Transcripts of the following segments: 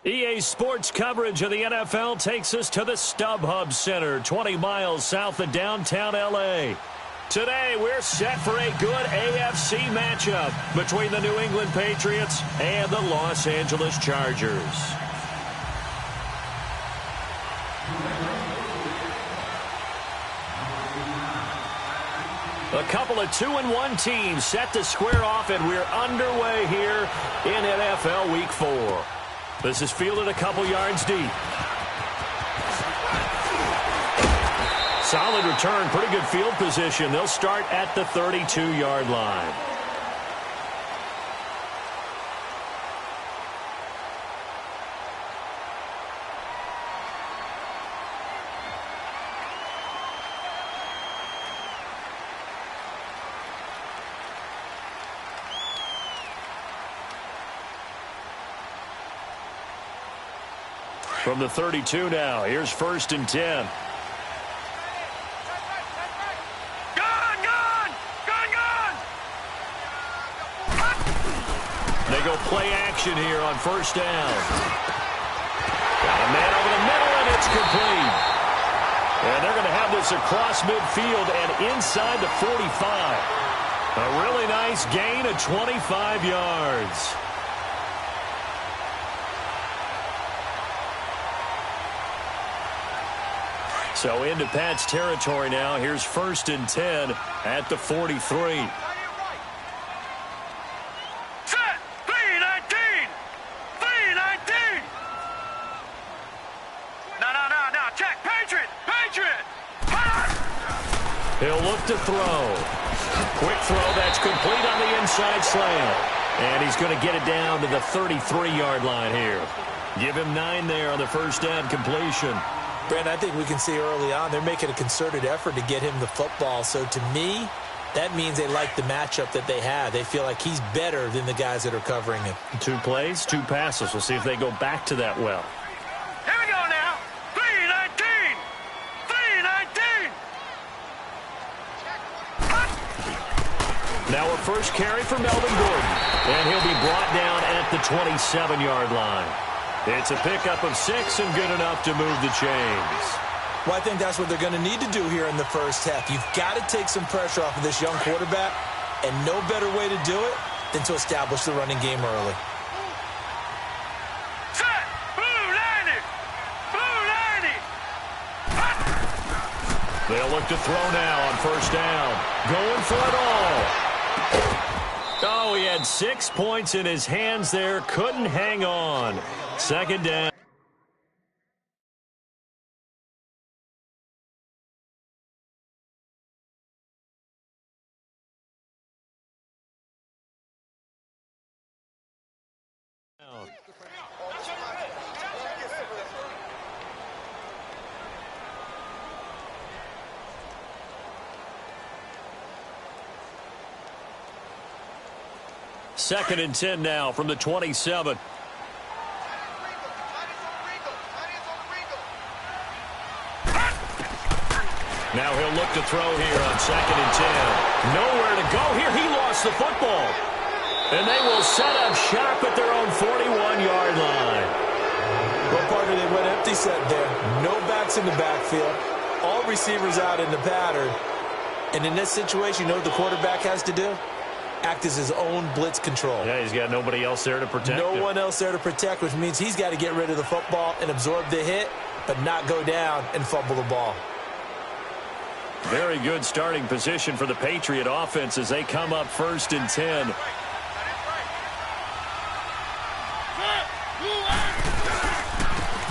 EA Sports coverage of the NFL takes us to the StubHub Center, 20 miles south of downtown L.A. Today, we're set for a good AFC matchup between the New England Patriots and the Los Angeles Chargers. A couple of 2-1 teams set to square off, and we're underway here in NFL Week 4. This is fielded a couple yards deep. Solid return, pretty good field position. They'll start at the 32-yard line. From the 32 now, here's 1st and 10. They go play action here on 1st down. Got a man over the middle, and it's complete. And they're going to have this across midfield and inside the 45. A really nice gain of 25 yards. So into Pat's territory now. Here's 1st and 10 at the 43. Set! 3-19! 3-19! No. Check. Patriot! He'll look to throw. Quick throw. That's complete on the inside slant. And he's going to get it down to the 33-yard line here. Give him 9 there on the 1st down completion. Brent, I think we can see early on they're making a concerted effort to get him the football. So to me, that means they like the matchup that they have. They feel like he's better than the guys that are covering him. 2 plays, 2 passes. We'll see if they go back to that well. Here we go now. 3-19! 3-19! Now a first carry for Melvin Gordon. And he'll be brought down at the 27-yard line. It's a pickup of 6 and good enough to move the chains. Well, I think that's what they're going to need to do here in the first half. You've got to take some pressure off of this young quarterback, and no better way to do it than to establish the running game early. Set! Blue 90! Blue 90! They'll look to throw now on 1st down. Going for it all. Oh, he had 6 points in his hands there. Couldn't hang on. 2nd down. Second and 10 now from the 27. Now he'll look to throw here on 2nd and 10. Nowhere to go here. He lost the football. And they will set up shop at their own 41-yard line. Well, partner, they went empty set there. No backs in the backfield. All receivers out in the pattern. And in this situation, you know what the quarterback has to do? Act as his own blitz control. Yeah, he's got nobody else there to protect him. No one else there to protect, which means he's got to get rid of the football and absorb the hit, but not go down and fumble the ball. Very good starting position for the Patriot offense as they come up 1st and 10.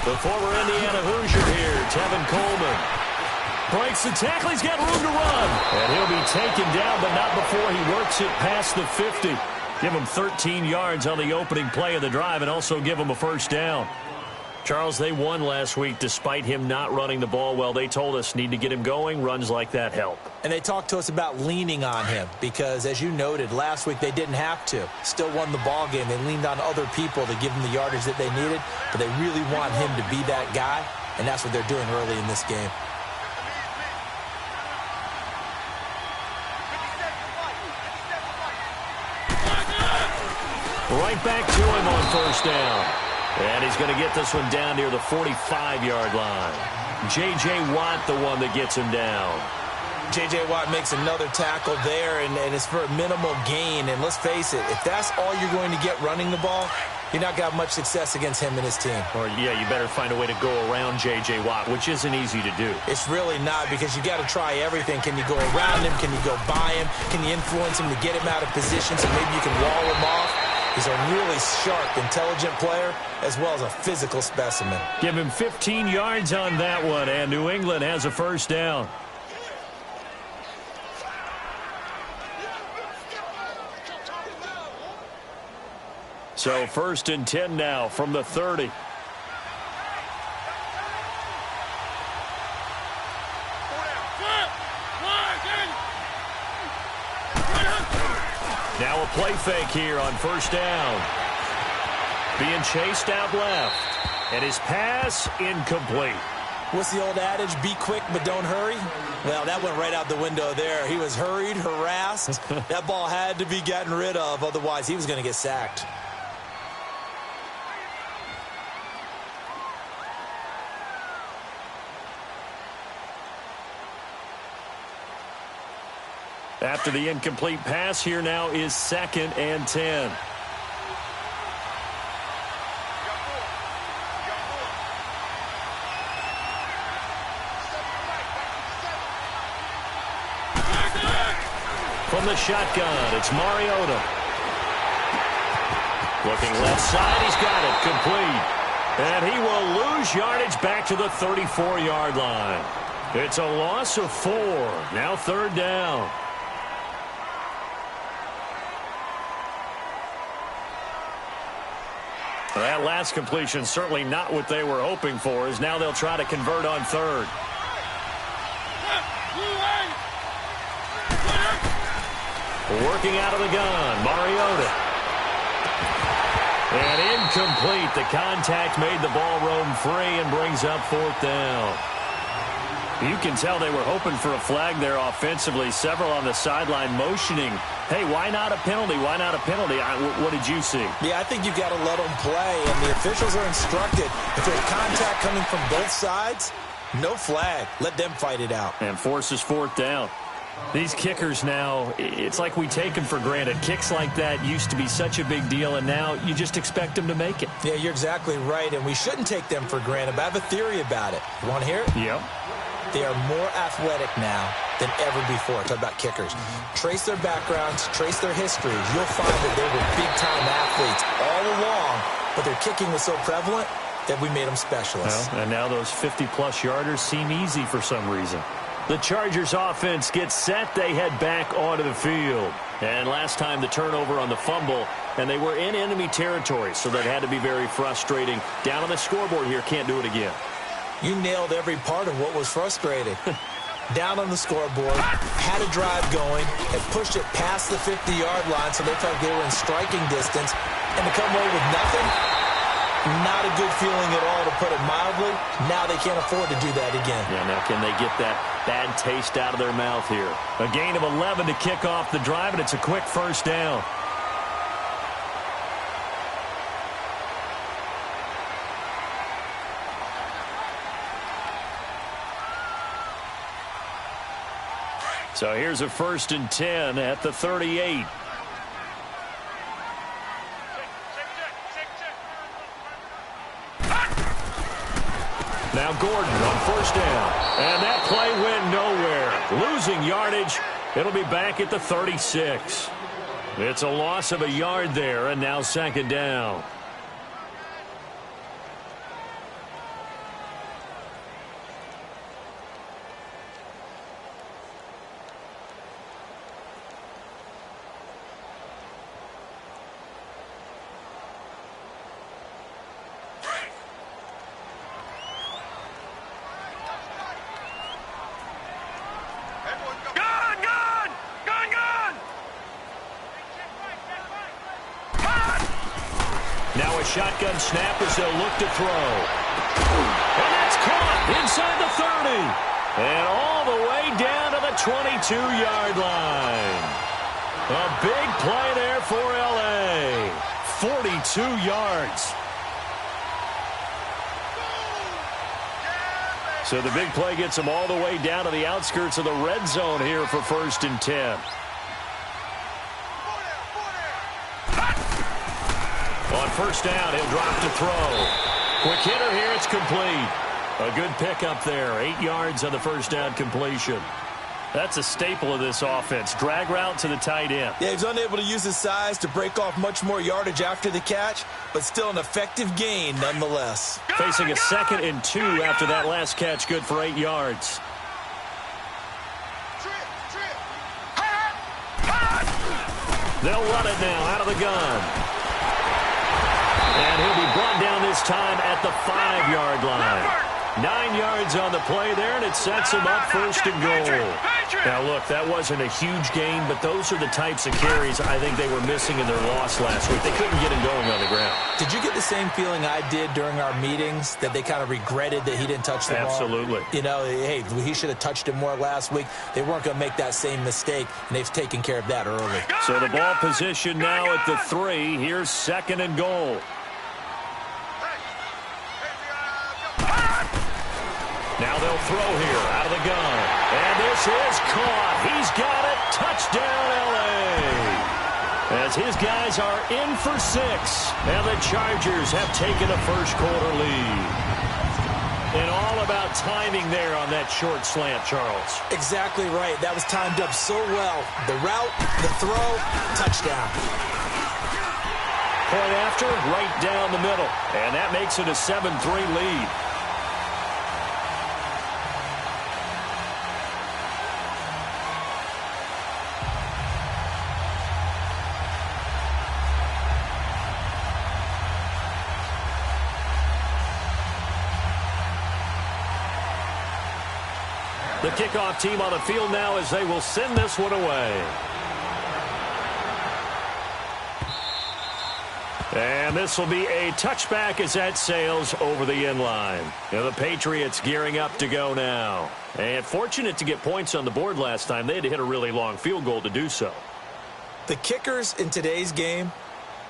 The former Indiana Hoosier here, Tevin Coleman. Breaks the tackle. He's got room to run. And he'll be taken down, but not before he works it past the 50. Give him 13 yards on the opening play of the drive and also give him a 1st down. Charles, they won last week despite him not running the ball well. They told us need to get him going. Runs like that help. And they talked to us about leaning on him because, as you noted, last week they didn't have to. Still won the ball game. They leaned on other people to give him the yardage that they needed, but they really want him to be that guy, and that's what they're doing early in this game. Right back to him on 1st down. And he's going to get this one down near the 45-yard line. J.J. Watt, the one that gets him down. J.J. Watt makes another tackle there, and it's for a minimal gain. And let's face it, if that's all you're going to get running the ball, you're not going to have much success against him and his team. Or, yeah, you better find a way to go around J.J. Watt, which isn't easy to do. It's really not, because you got to try everything. Can you go around him? Can you go by him? Can you influence him to get him out of position so maybe you can wall him off? He's a really sharp, intelligent player, as well as a physical specimen. Give him 15 yards on that one, and New England has a first down. So 1st and 10 now from the 30. Now a play fake here on 1st down. Being chased out left. And his pass incomplete. What's the old adage? Be quick, but don't hurry? Well, that went right out the window there. He was hurried, harassed. That ball had to be gotten rid of. Otherwise, he was going to get sacked. After the incomplete pass, here now is 2nd and 10. From the shotgun, it's Mariota. Looking left side, he's got it, complete. And he will lose yardage back to the 34-yard line. It's a loss of 4. Now 3rd down. That last completion certainly not what they were hoping for, as now they'll try to convert on 3rd. Working out of the gun, Mariota. And incomplete. The contact made the ball roam free and brings up 4th down. You can tell they were hoping for a flag there offensively. Several on the sideline motioning, hey, why not a penalty? Why not a penalty? What did you see? Yeah, I think you've got to let them play, and the officials are instructed. If there's contact coming from both sides, no flag. Let them fight it out. And forces 4th down. These kickers now, it's like we take them for granted. Kicks like that used to be such a big deal, and now you just expect them to make it. Yeah, you're exactly right, and we shouldn't take them for granted, but I have a theory about it. You want to hear it? Yep. They are more athletic now than ever before. Talk about kickers. Trace their backgrounds, trace their histories. You'll find that they were big-time athletes all along, but their kicking was so prevalent that we made them specialists. Well, and now those 50-plus yarders seem easy for some reason. The Chargers offense gets set. They head back onto the field. And last time the turnover on the fumble, and they were in enemy territory, so that had to be very frustrating. Down on the scoreboard here, can't do it again. You nailed every part of what was frustrating. Down on the scoreboard, had a drive going, had pushed it past the 50-yard line, so they felt they were in striking distance, and to come away with nothing, not a good feeling at all, to put it mildly. Now they can't afford to do that again. Yeah, now can they get that bad taste out of their mouth here? A gain of 11 to kick off the drive, and it's a quick 1st down. So here's a 1st and 10 at the 38. Now Gordon on 1st down. And that play went nowhere. Losing yardage. It'll be back at the 36. It's a loss of a yard there, and now 2nd down. Shotgun snap as they'll look to throw. And that's caught inside the 30. And all the way down to the 22-yard line. A big play there for L.A. 42 yards. So the big play gets them all the way down to the outskirts of the red zone here for 1st and 10. On 1st down, he'll drop to throw. Quick hitter here, it's complete. A good pickup there, 8 yards on the 1st down completion. That's a staple of this offense. Drag route to the tight end. Yeah, he's unable to use his size to break off much more yardage after the catch, but still an effective gain nonetheless. Facing a 2nd and 2 after that last catch, good for 8 yards. They'll run it now out of the gun. And he'll be brought down this time at the 5-yard line. 9 yards on the play there, and it sets him up 1st and goal. Now, look, that wasn't a huge gain, but those are the types of carries I think they were missing in their loss last week. They couldn't get him going on the ground. Did you get the same feeling I did during our meetings, that they kind of regretted that he didn't touch the ball? Absolutely. You know, hey, he should have touched it more last week. They weren't going to make that same mistake, and they've taken care of that early. So the ball position now at the 3. Here's 2nd and goal. Now they'll throw here out of the gun. And this is caught. He's got it. Touchdown, L.A. As his guys are in for 6. And the Chargers have taken a first-quarter lead. And all about timing there on that short slant, Charles. Exactly right. That was timed up so well. The route, the throw, touchdown. Point after, right down the middle. And that makes it a 7-3 lead. The kickoff team on the field now as they will send this one away. And this will be a touchback as that sails over the end line. Now the Patriots gearing up to go now. And fortunate to get points on the board last time. They had to hit a really long field goal to do so. The kickers in today's game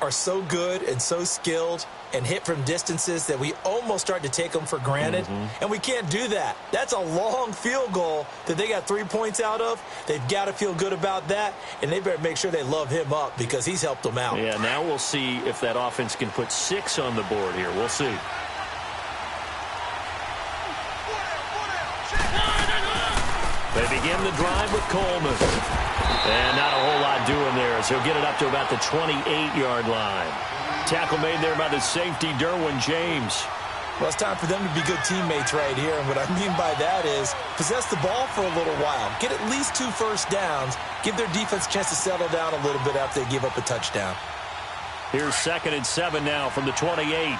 are so good and so skilled and hit from distances that we almost start to take them for granted. And we can't do that. That's a long field goal that they got 3 points out of. They've got to feel good about that, and they better make sure they love him up because he's helped them out. Yeah, now we'll see if that offense can put 6 on the board here. We'll see. They begin the drive with Coleman. And not a whole lot doing there as he'll get it up to about the 28-yard line. Tackle made there by the safety, Derwin James. Well, it's time for them to be good teammates right here. And what I mean by that is possess the ball for a little while. Get at least 2 first downs. Give their defense a chance to settle down a little bit after they give up a touchdown. Here's 2nd and 7 now from the 28.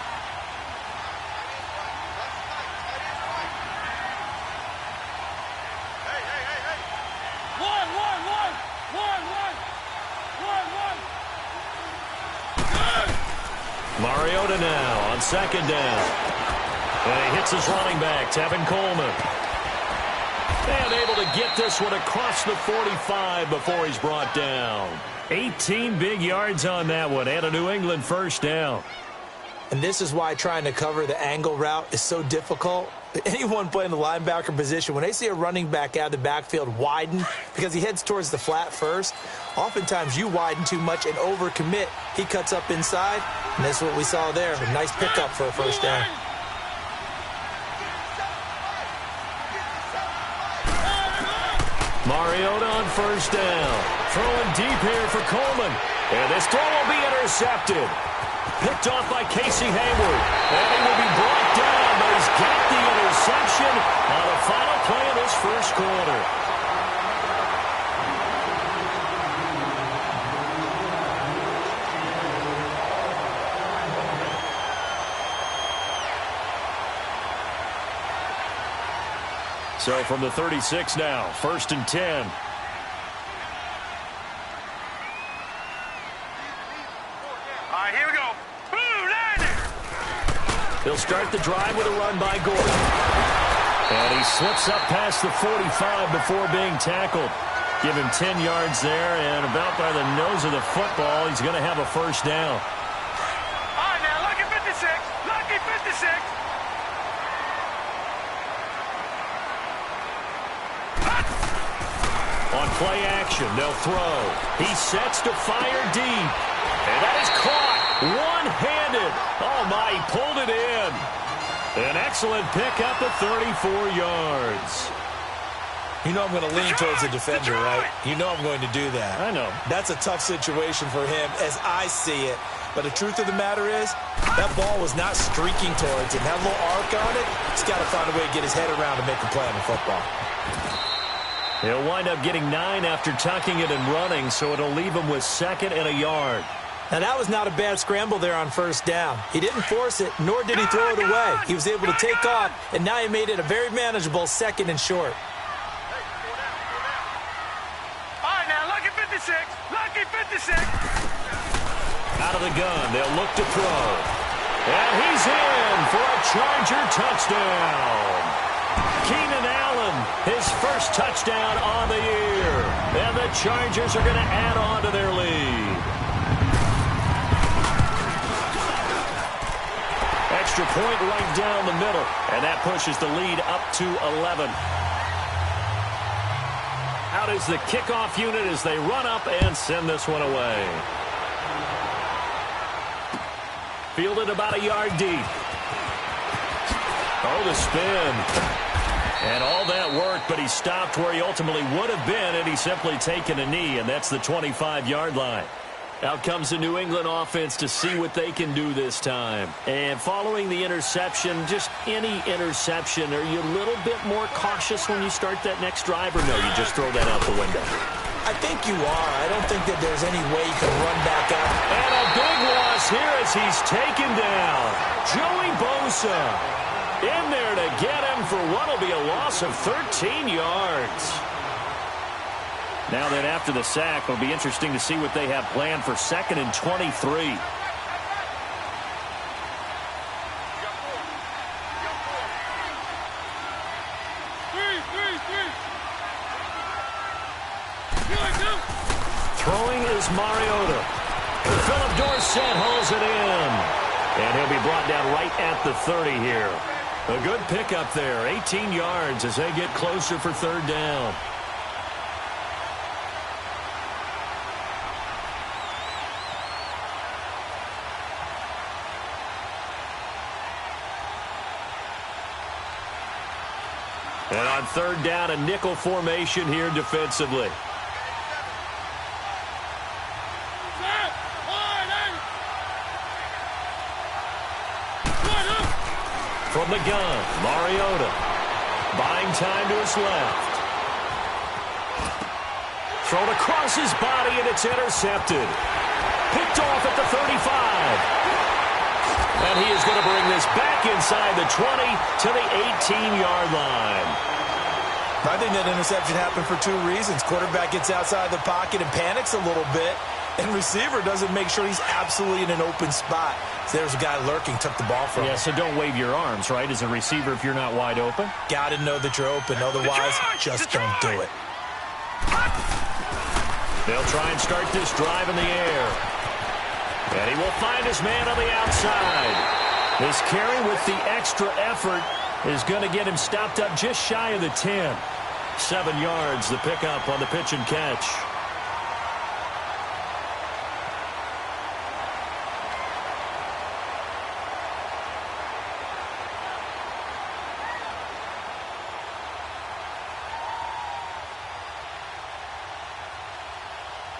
Mariota now on 2nd down. And he hits his running back, Tevin Coleman. And able to get this one across the 45 before he's brought down. 18 big yards on that one and a New England first down. And this is why trying to cover the angle route is so difficult. Anyone playing the linebacker position, when they see a running back out of the backfield widen because he heads towards the flat first, oftentimes you widen too much and overcommit. He cuts up inside, and that's what we saw there. A nice pickup for a first down. Mariota on first down. Throwing deep here for Coleman. And this throw will be intercepted. Picked off by Casey Hayward. And he will be brought down, but he's got the interception on the final play of this first quarter. So from the 36 now, 1st and 10. They'll start the drive with a run by Gordon. And he slips up past the 45 before being tackled. Give him 10 yards there, and about by the nose of the football, he's going to have a first down. All right, now, lucky 56. Lucky 56. On play action, they'll throw. He sets to fire deep. And that is caught one-handed. Oh, my, he pulled it in. An excellent pickup of 34 yards. You know I'm going to lean towards the defender, right? You know I'm going to do that. I know. That's a tough situation for him as I see it. But the truth of the matter is, that ball was not streaking towards him. That little arc on it, he's got to find a way to get his head around to make a play on the football. He'll wind up getting 9 after tucking it and running, so it'll leave him with 2nd and a yard. Now, that was not a bad scramble there on first down. He didn't force it, nor did he throw it away. He was able to take off, and now he made it a very manageable 2nd and short. All right, now, lucky 56. Lucky 56. Out of the gun, they'll look to throw. And he's in for a Charger touchdown. Keenan Allen, his first touchdown on the year. And the Chargers are going to add on to their lead. Extra point right down the middle. And that pushes the lead up to 11. Out is the kickoff unit as they run up and send this one away. Fielded about a yard deep. Oh, the spin. And all that work, but he stopped where he ultimately would have been had he simply taken a knee, and that's the 25-yard line. Out comes the New England offense to see what they can do this time. And following the interception, just any interception, are you a little bit more cautious when you start that next drive, or no, you just throw that out the window? I think you are. I don't think that there's any way you can run back up. And a big loss here as he's taken down. Joey Bosa in there to get him for what will be a loss of 13 yards. Now then, after the sack, it'll be interesting to see what they have planned for 2nd and 23. Throwing is Mariota. Philip Dorsett hauls it in. And he'll be brought down right at the 30 here. A good pickup there. 18 yards as they get closer for 3rd down. And on 3rd down, a nickel formation here defensively. From the gun, Mariota. Buying time to his left. Thrown across his body, and it's intercepted. Picked off at the 35. And he is going to bring this back inside the 20 to the 18-yard line. I think that interception happened for 2 reasons. Quarterback gets outside the pocket and panics a little bit, and receiver doesn't make sure he's absolutely in an open spot. So there's a guy lurking, took the ball from him. Yeah, so don't wave your arms, right, as a receiver if you're not wide open. Got to know that you're open. Otherwise, just don't do it. They'll try and start this drive in the air. And he will find his man on the outside. This carry with the extra effort is going to get him stopped up just shy of the 10. 7 yards, the pickup on the pitch and catch.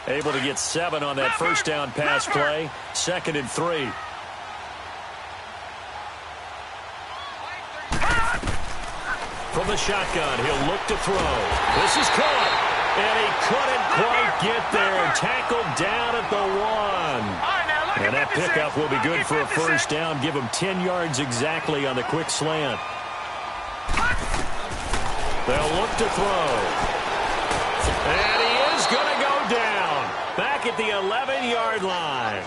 Able to get 7 on that first down pass play. 2nd and 3. From the shotgun, he'll look to throw. This is caught. And he couldn't quite get there. Tackled down at the 1. And that pickup will be good for a first down. Give him 10 yards exactly on the quick slant. They'll look to throw. And he is going to go down. Back at the 11-yard line.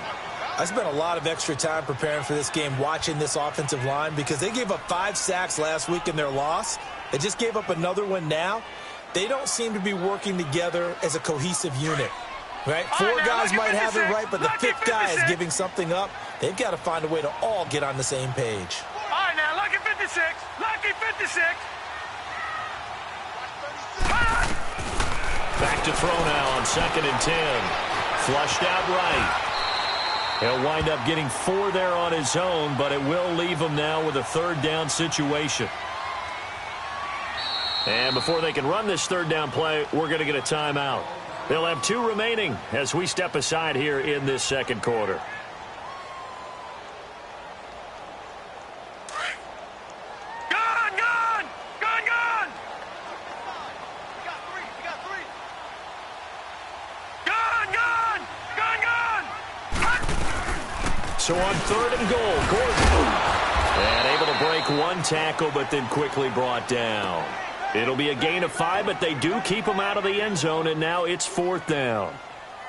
I spent a lot of extra time preparing for this game, watching this offensive line, because they gave up 5 sacks last week in their loss. They just gave up another one now. They don't seem to be working together as a cohesive unit. Right? 4 guys might have it right, but the 5th guy is giving something up. They've got to find a way to all get on the same page. All right, now, lucky 56. Lucky 56. Back to throw now on 2nd and 10. Flushed out right. He'll wind up getting 4 there on his own, but it will leave him now with a 3rd down situation. And before they can run this 3rd down play, we're going to get a timeout. They'll have 2 remaining as we step aside here in this 2nd quarter. So on 3rd and goal, Gordon. And able to break 1 tackle, but then quickly brought down. It'll be a gain of 5, but they do keep him out of the end zone, and now it's 4th down.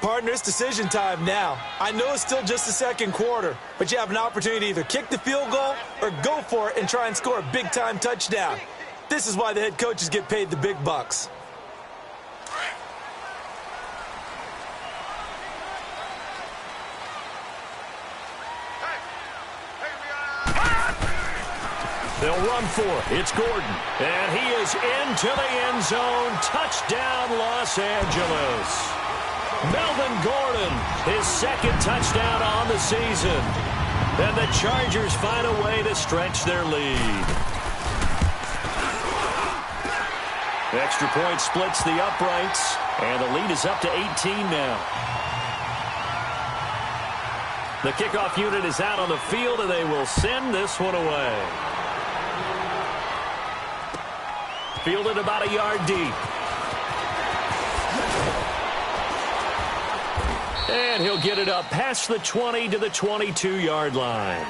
Partner, it's decision time now. I know it's still just the 2nd quarter, but you have an opportunity to either kick the field goal or go for it and try and score a big-time touchdown. This is why the head coaches get paid the big bucks. They'll run for it. It's Gordon. And he is into the end zone. Touchdown, Los Angeles. Melvin Gordon, his 2nd touchdown on the season. And the Chargers find a way to stretch their lead. The extra point splits the uprights. And the lead is up to 18 now. The kickoff unit is out on the field, and they will send this one away. Fielded about a yard deep. And he'll get it up past the 20 to the 22-yard line.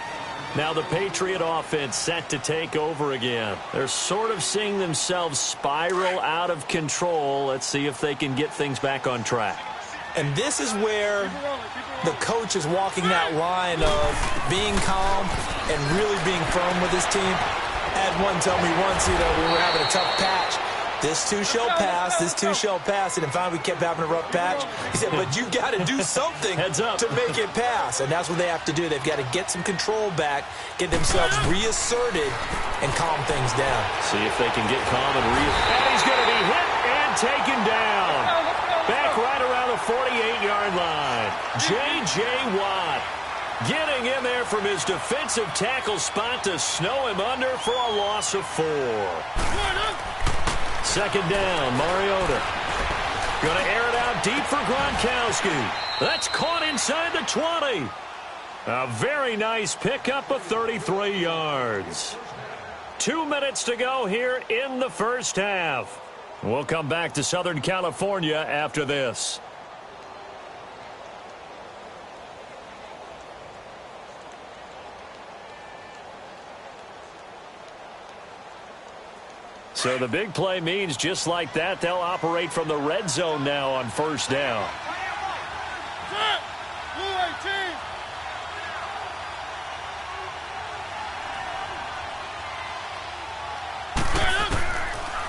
Now the Patriot offense set to take over again. They're sort of seeing themselves spiral out of control. Let's see if they can get things back on track. And this is where the coach is walking that line of being calm and really being firm with his team. Had one tell me once, we were having a tough patch. This too shall pass, this too shall pass. And finally we kept having a rough patch. He said, but you've got to do something to make it pass. And that's what they have to do. They've got to get some control back, get themselves reasserted, and calm things down. See if they can get calm and And he's going to be hit and taken down. Back right around the 48-yard line. J.J. Watt getting in there from his defensive tackle spot to snow him under for a loss of 4. 2nd down, Mariota. Going to air it out deep for Gronkowski. That's caught inside the 20. A very nice pickup of 33 yards. 2 minutes to go here in the first half. We'll come back to Southern California after this. So the big play means just like that, they'll operate from the red zone now on 1st down.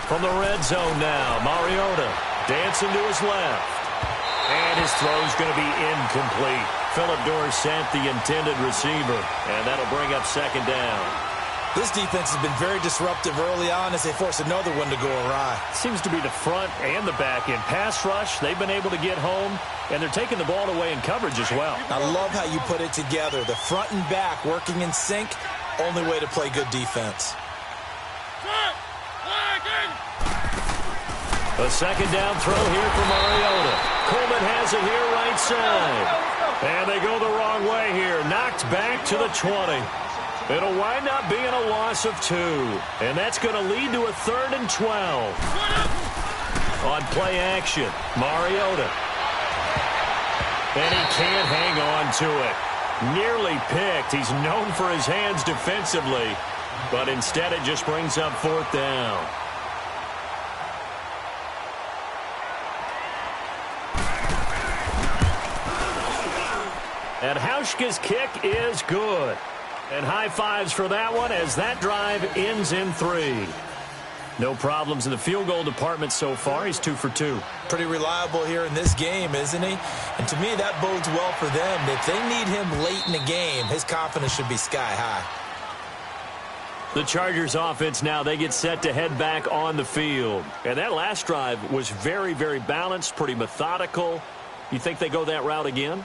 From the red zone now, Mariota dancing to his left. And his throw's going to be incomplete. Philip Dorsett, the intended receiver. And that'll bring up 2nd down. This defense has been very disruptive early on as they force another one to go awry. Seems to be the front and the back end. Pass rush, they've been able to get home, and they're taking the ball away in coverage as well. I love how you put it together. The front and back working in sync, only way to play good defense. A 2nd down throw here for Mariota. Coleman has it here right side. And they go the wrong way here. Knocked back to the 20. It'll wind up being a loss of 2. And that's going to lead to a 3rd and 12. On play action, Mariota. And he can't hang on to it. Nearly picked. He's known for his hands defensively. But instead it just brings up 4th down. And Hauschka's kick is good. And high fives for that one as that drive ends in 3. No problems in the field goal department so far. He's 2 for 2. Pretty reliable here in this game, isn't he? And to me, that bodes well for them. If they need him late in the game, his confidence should be sky high. The Chargers offense now, they get set to head back on the field. And that last drive was very, very balanced, pretty methodical. You think they go that route again?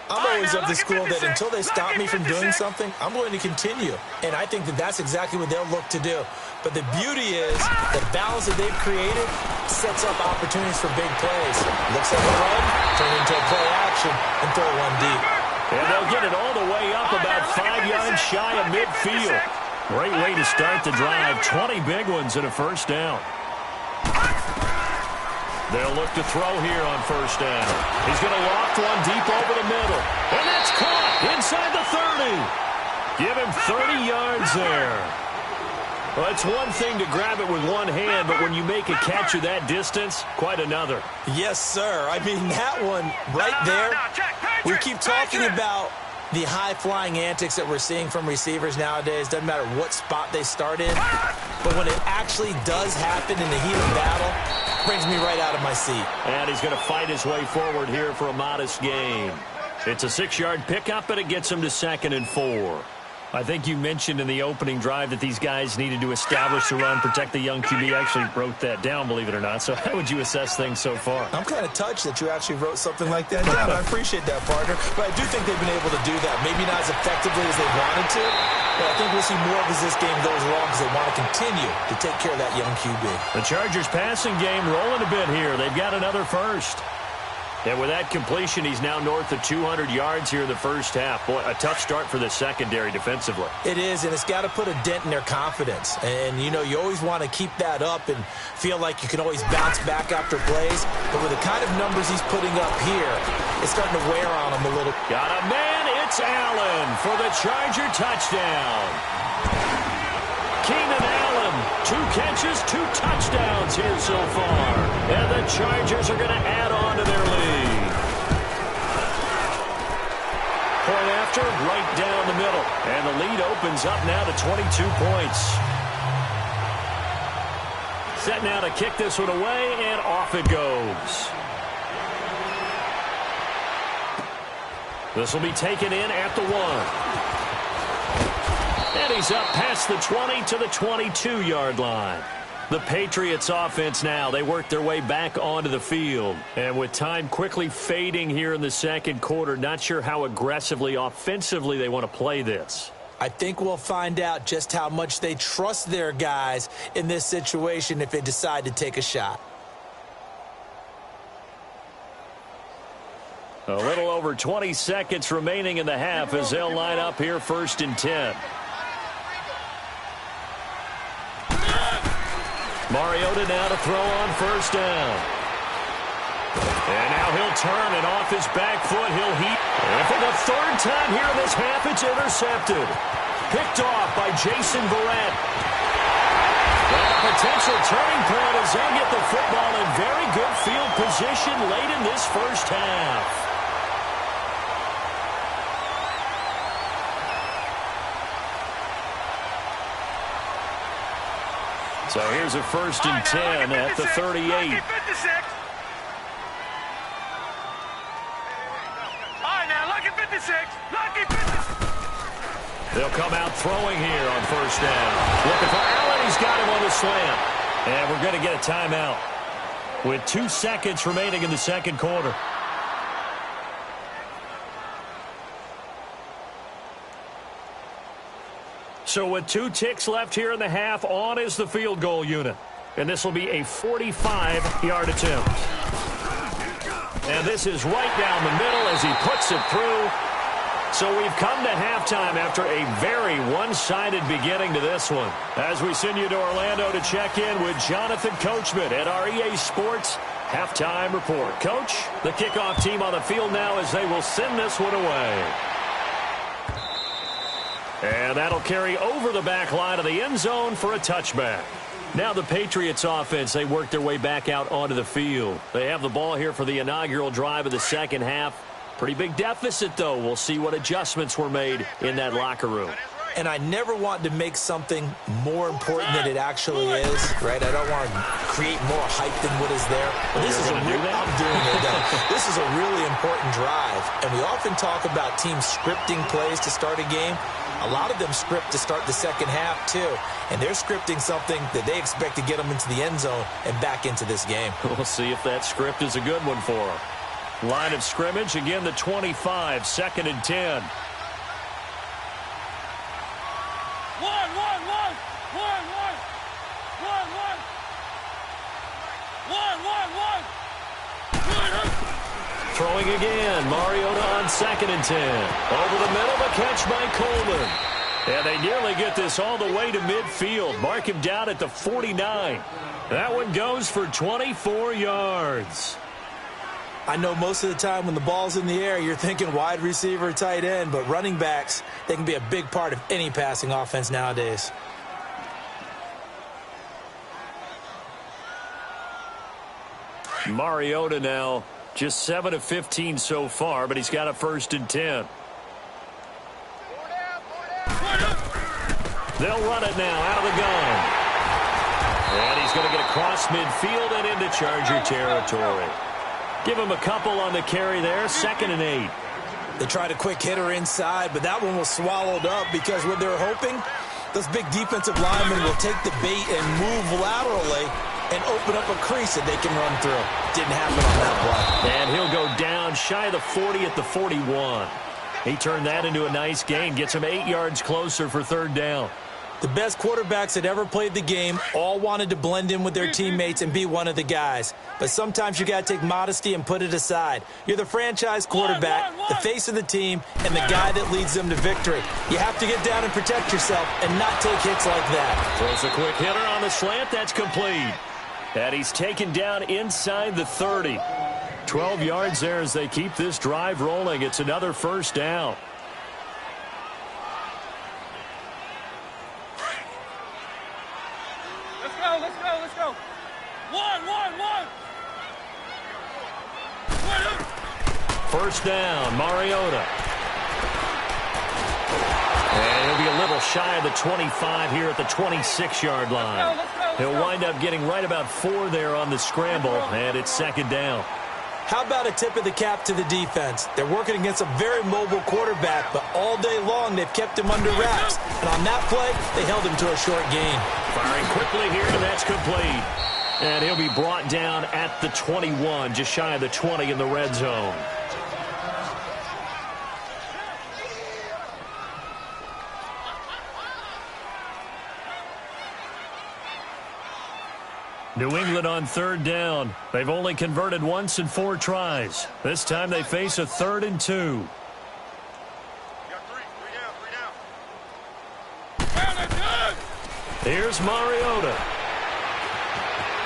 I'm always of the school that until they stop me from doing something, I'm going to continue. And I think that that's exactly what they'll look to do. But the beauty is the balance that they've created sets up opportunities for big plays. Looks like a run, turn into a play action, and throw one deep. And they'll get it all the way up about 5 yards shy of midfield. Great way to start the drive. 20 big ones and a first down. They'll look to throw here on first down. He's going to loft one deep over the middle. And that's caught inside the 30. Give him 30 yards there. Well, it's one thing to grab it with one hand, but when you make a catch of that distance, quite another. Yes, sir. I mean, that one right there, we keep talking about the high-flying antics that we're seeing from receivers nowadays. Doesn't matter what spot they start in. But when it actually does happen in the heat of battle, brings me right out of my seat. And he's going to fight his way forward here for a modest gain. It's a 6-yard pickup, and it gets him to 2nd and 4. I think you mentioned in the opening drive that these guys needed to establish the run, protect the young QB. I actually wrote that down, believe it or not. So how would you assess things so far? I'm kind of touched that you actually wrote something like that down. I appreciate that, partner. But I do think they've been able to do that. Maybe not as effectively as they wanted to, but I think we'll see more of as this game goes along because they want to continue to take care of that young QB. The Chargers passing game rolling a bit here. They've got another first. And with that completion, he's now north of 200 yards here in the first half. Boy, a tough start for the secondary defensively. It is, and it's got to put a dent in their confidence. And, you know, you always want to keep that up and feel like you can always bounce back after plays. But with the kind of numbers he's putting up here, it's starting to wear on him a little. Got a man. It's Allen for the Charger touchdown. Keenan Allen, 2 catches, 2 touchdowns here so far. And the Chargers are going to add on to their lead. Point after, right down the middle. And the lead opens up now to 22 points. Set now to kick this one away, and off it goes. This will be taken in at the 1. And he's up past the 20 to the 22-yard line. The Patriots offense now, they work their way back onto the field. And with time quickly fading here in the second quarter, not sure how aggressively, offensively they want to play this. I think we'll find out just how much they trust their guys in this situation if they decide to take a shot. A little over 20 seconds remaining in the half as they'll line up here 1st and 10. Mariota now to throw on first down. And now he'll turn, and off his back foot, he'll heat. And for the 3rd time here in this half, it's intercepted. Picked off by Jason Verrett. And a potential turning point as they'll get the football in very good field position late in this first half. So here's a 1st and 10 at the 38. All right, now, lucky 56. Lucky 56. They'll come out throwing here on first down. Looking for Allen. He's got him on the slant. And we're going to get a timeout with 2 seconds remaining in the second quarter. So with 2 ticks left here in the half, on is the field goal unit. And this will be a 45-yard attempt. And this is right down the middle as he puts it through. So we've come to halftime after a very one-sided beginning to this one. As we send you to Orlando to check in with Jonathan Coachman at our EA Sports Halftime Report. Coach, the kickoff team on the field now as they will send this one away. And that'll carry over the back line of the end zone for a touchback. Now the Patriots offense, they work their way back out onto the field. They have the ball here for the inaugural drive of the second half. Pretty big deficit, though. We'll see what adjustments were made in that locker room. And I never want to make something more important than it actually is, right? I don't want to create more hype than what is there. But this is I'm doing it, though. This is a really important drive. And we often talk about teams scripting plays to start a game. A lot of them script to start the second half, too. And they're scripting something that they expect to get them into the end zone and back into this game. We'll see if that script is a good one for them. Line of scrimmage, again, the 25, 2nd and 10. Throwing again, Mariota on 2nd and 10. Over the middle, the catch by Coleman. And they nearly get this all the way to midfield. Mark him down at the 49. That one goes for 24 yards. I know most of the time when the ball's in the air, you're thinking wide receiver, tight end, but running backs, they can be a big part of any passing offense nowadays. Mariota now just 7 of 15 so far, but he's got a 1st and 10. They'll run it now out of the gun. And he's going to get across midfield and into Charger territory. Give him a couple on the carry there, 2nd and 8. They tried a quick hitter inside, but that one was swallowed up because what they're hoping, those big defensive linemen will take the bait and move laterally and open up a crease that they can run through. Didn't happen on that play. And he'll go down shy of the 40 at the 41. He turned that into a nice gain, gets him 8 yards closer for 3rd down. The best quarterbacks that ever played the game all wanted to blend in with their teammates and be one of the guys. But sometimes you got to take modesty and put it aside. You're the franchise quarterback, the face of the team, and the guy that leads them to victory. You have to get down and protect yourself and not take hits like that. Throws a quick hitter on the slant. That's complete. And he's taken down inside the 30. 12 yards there as they keep this drive rolling. It's another 1st down. Let's go. One. 1st down, Mariota. And he'll be a little shy of the 25 here at the 26-yard line. He'll wind up getting right about 4 there on the scramble, and it's 2nd down. How about a tip of the cap to the defense? They're working against a very mobile quarterback, but all day long they've kept him under wraps. And on that play, they held him to a short gain. Firing quickly here, and that's complete. And he'll be brought down at the 21, just shy of the 20 in the red zone. New England on 3rd down. They've only converted once in 4 tries. This time they face a 3rd and 2. Here's Mariota.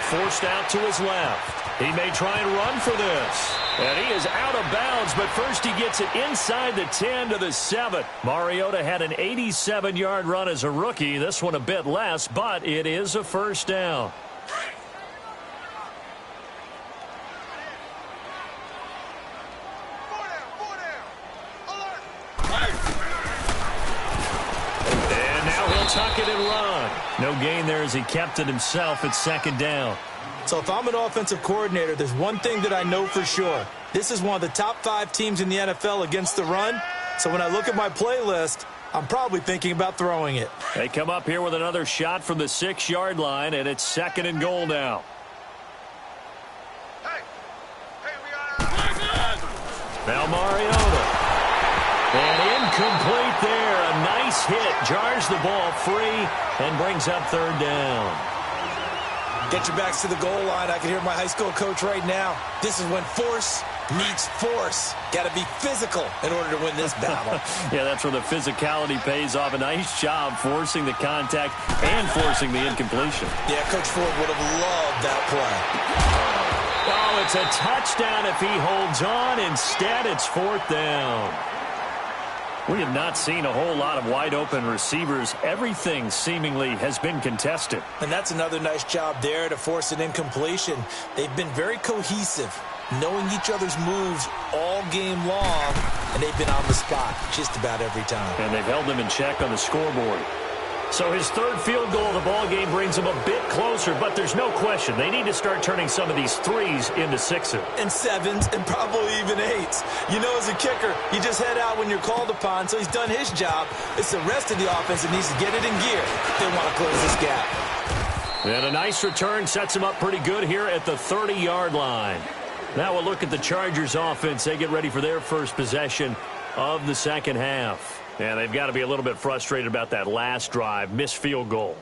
Forced out to his left. He may try and run for this. And he is out of bounds, but first he gets it inside the 10 to the 7. Mariota had an 87-yard run as a rookie. This one a bit less, but it is a 1st down. Tuck it and run. No gain there as he kept it himself at 2nd down. So if I'm an offensive coordinator, there's one thing that I know for sure. This is one of the top 5 teams in the NFL against the run. So when I look at my playlist, I'm probably thinking about throwing it. They come up here with another shot from the 6-yard line, and it's 2nd and goal now. Now Mariota. And incomplete there. A nice hit. Jars the ball free and brings up 3rd down. Get your backs to the goal line. I can hear my high school coach right now. This is when force meets force. Got to be physical in order to win this battle. Yeah, that's where the physicality pays off. A nice job forcing the contact and forcing the incompletion. Yeah, Coach Ford would have loved that play. Oh, it's a touchdown if he holds on. Instead, it's 4th down. We have not seen a whole lot of wide-open receivers. Everything seemingly has been contested. And that's another nice job there to force an incompletion. They've been very cohesive. knowing each other's moves all game long, and they've been on the spot just about every time. And they've held them in check on the scoreboard. So his third field goal of the ball game brings them a bit closer, but there's no question they need to start turning some of these threes into sixes. And sevens, and probably even eights. You know, as a kicker, you just head out when you're called upon, so he's done his job. It's the rest of the offense that needs to get it in gear if they want to close this gap. And a nice return sets him up pretty good here at the 30-yard line. Now we'll look at the Chargers offense. They get ready for their first possession of the second half. And they've got to be a little bit frustrated about that last drive, missed field goal.